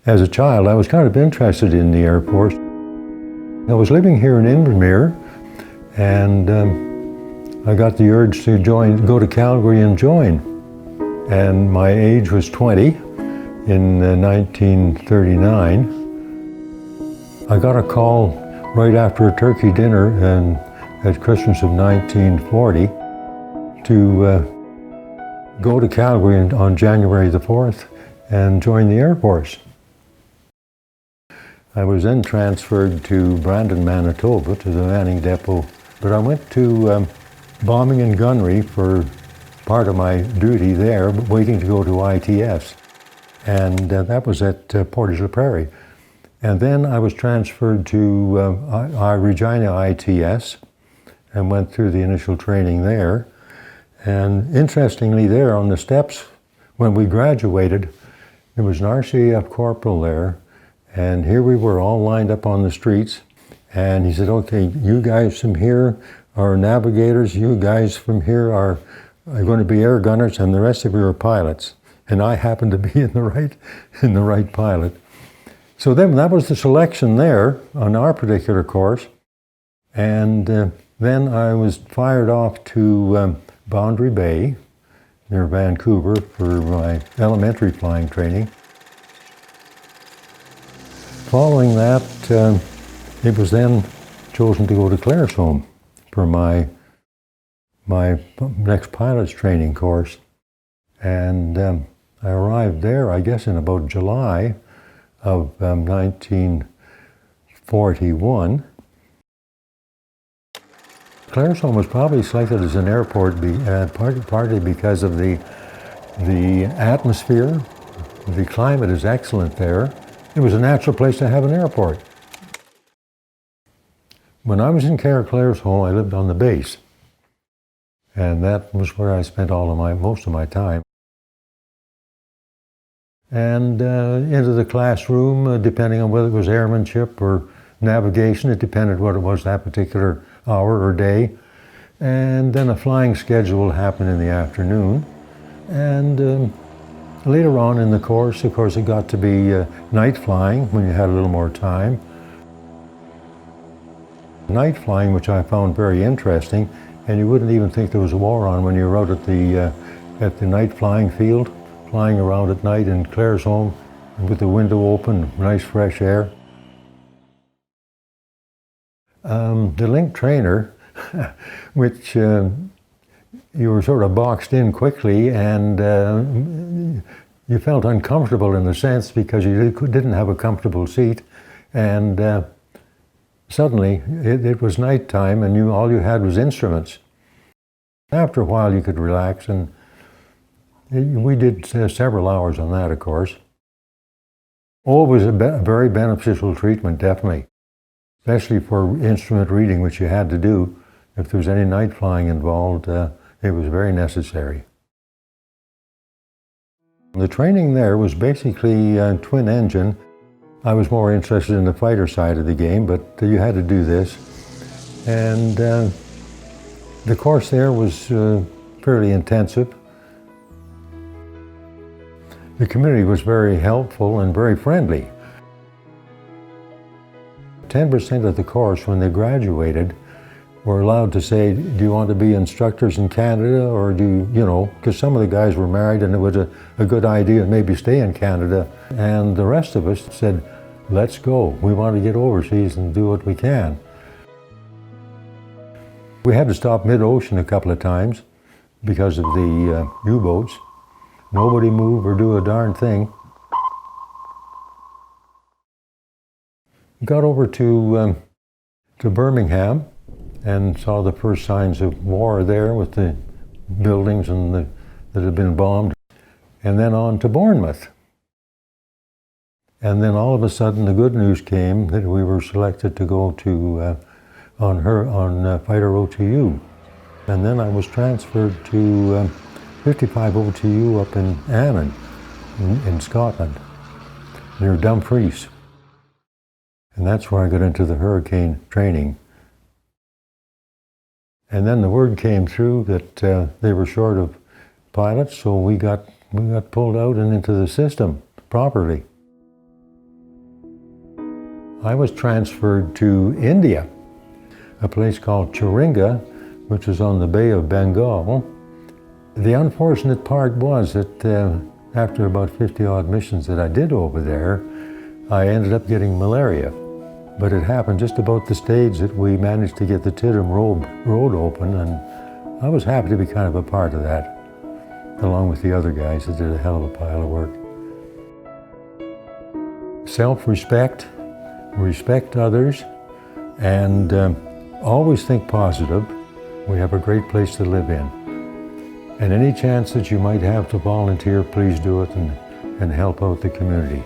As a child, I was kind of interested in the Air Force. I was living here in Invermere, and I got the urge to go to Calgary and join. And my age was 20 in 1939. I got a call right after a turkey dinner at Christmas of 1940 to go to Calgary on January the 4th and join the Air Force. I was then transferred to Brandon, Manitoba, to the Manning Depot, but I went to bombing and gunnery for part of my duty there, waiting to go to ITS, and that was at Portage-la-Prairie. And then I was transferred to Regina ITS and went through the initial training there. And interestingly, there on the steps, when we graduated, there was an RCAF corporal there, and here we were all lined up on the streets, and he said, okay, you guys from here are navigators, you guys from here are going to be air gunners, and the rest of you are pilots. And I happened to be in the right pilot. So then that was the selection there on our particular course. And then I was fired off to Boundary Bay near Vancouver for my elementary flying training. Following that, it was then chosen to go to Claresholm for my next pilot's training course. And I arrived there, I guess, in about July of 1941. Claresholm was probably selected as an airport partly because of the atmosphere. The climate is excellent there. It was a natural place to have an airport. When I was in Claresholm, I lived on the base, and that was where I spent most of my time. And into the classroom, depending on whether it was airmanship or navigation, it depended what it was that particular hour or day. And then a flying schedule happened in the afternoon. And later on in the course, of course, it got to be night flying when you had a little more time. Night flying, which I found very interesting, and you wouldn't even think there was a war on when you were out at the night flying field, flying around at night in Claresholm with the window open, nice fresh air. The link trainer, which you were sort of boxed in quickly, and you felt uncomfortable in a sense because you didn't have a comfortable seat, and suddenly it was nighttime and all you had was instruments. After a while you could relax, and we did several hours on that, of course. Oh, it was a very beneficial treatment, definitely, especially for instrument reading, which you had to do. If there was any night flying involved, it was very necessary. The training there was basically twin engine. I was more interested in the fighter side of the game, but you had to do this. And the course there was fairly intensive. The community was very helpful and very friendly. 10% of the course, when they graduated, were allowed to say, do you want to be instructors in Canada, or because some of the guys were married and it was a good idea to maybe stay in Canada. And the rest of us said, let's go. We want to get overseas and do what we can. We had to stop mid-ocean a couple of times because of the U-boats. Nobody move or do a darn thing. Got over to Birmingham and saw the first signs of war there with the buildings that had been bombed. And then on to Bournemouth. And then all of a sudden the good news came that we were selected to go to on Fighter OTU. And then I was transferred to 55 OTU up in Annan in Scotland, near Dumfries. And that's where I got into the hurricane training. And then the word came through that they were short of pilots, so we got pulled out and into the system properly. I was transferred to India, a place called Chiringa, which is on the Bay of Bengal. The unfortunate part was that after about 50 odd missions that I did over there, I ended up getting malaria. But it happened just about the stage that we managed to get the Tidham Road open, and I was happy to be kind of a part of that, along with the other guys that did a hell of a pile of work. Self-respect, respect others, and always think positive. We have a great place to live in. And any chance that you might have to volunteer, please do it and help out the community.